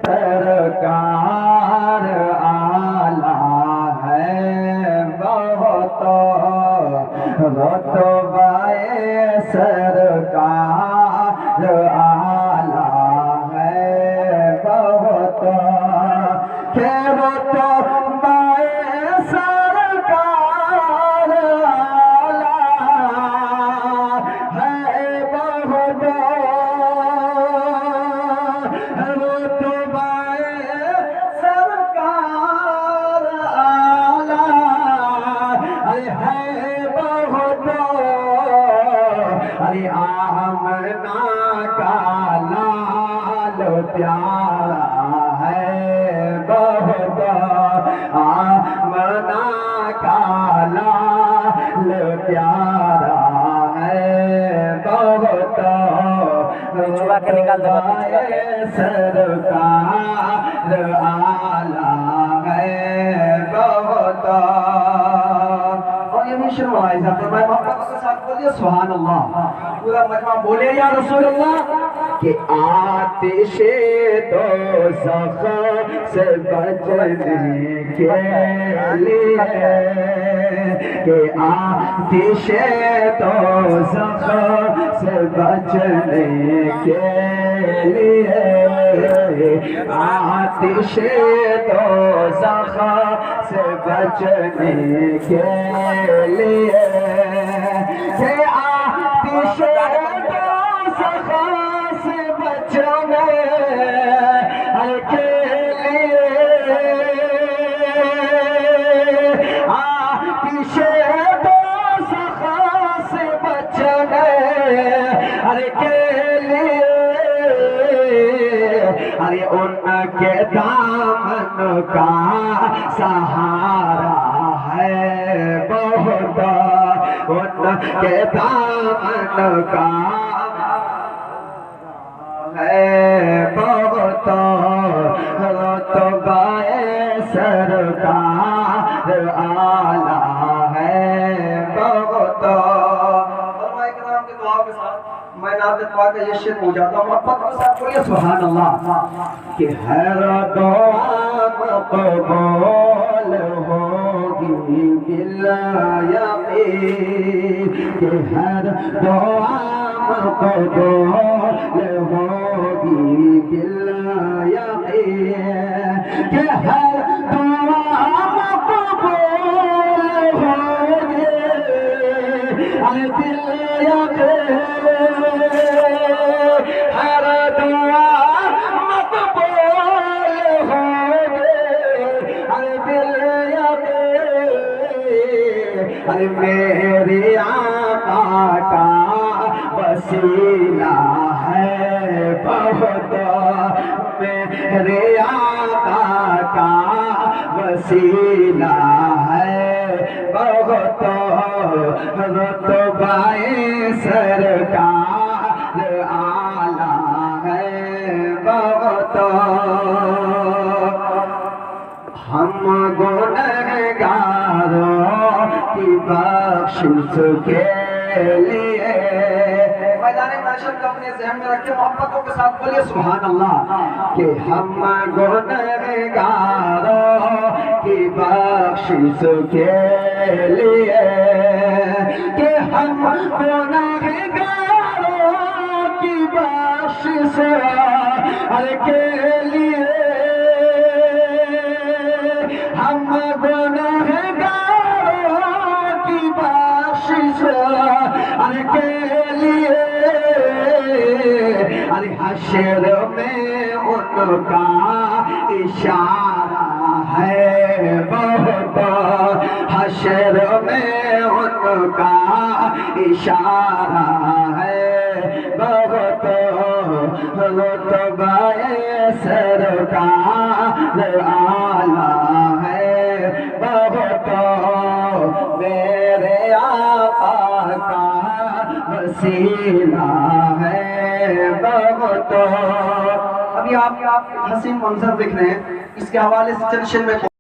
سرکار آلہ ہے بہت رتبہ سرکار آلہ ہے بہت کہ رتبہ سرکار آلہ ہے بہت آمنا کا لال پیارا ہے بہت آمنا کا لال پیارا ہے بہت سرکار آلہ ہے بہت سبحان اللہ پورا مجمع بولے یا رسول اللہ کہ آتش دوزخ سے بچنے کے لیے کہ آتش دوزخ سے بچنے کے لیے آتش دوزخ سے بچنے کے لیے کہ آتش دوزخ سے بچنے کے لیے آتش دوزخ سے بچنے کے لیے ارے ان کے دامن کا سہارا ہے بہت ان کے دامن کا ہے بہت رتبہ سرکار آلہ ہے بہت میں نعت پاک کا یہ شعر ہو جاتا ہوں محبت کے ساتھ بولیے سبحان اللہ کہ ہر دعا مقبول ہوگی بلا یقین کہ ہر دعا مقبول ہوگی بلا یقین کہ ہر دعا مقبول ہوگی بلا یقین ہر دعا مقبول ہوگی بلا یقین میرے آقا کا وسیلہ ہے بہت میرے آقا کا وسیلہ ہے بہت رتبہ سرکار آلہ ہے بہت ہم گنہگاروں کی بخشش کے لیے میدان محشر کو اپنے ذہن میں رکھے محبتوں کے ساتھ بولیے سبحان اللہ کہ ہم گنہگاروں کی بخشش کے لیے کہ ہم گنہگاروں کی بخشش کے لیے ہم گنہگاروں کی بخشش کے لیے حشر میں ان کا اشارہ ہے بہت حشر میں ان کا اشارہ ہے بہت رتبہ سرکار آلہ ہے بہت میرے آقا کا وسیلہ ہے بہت ابھی آپ حسین منظر دیکھ رہے ہیں اس کے حوالے سے چند شعر میں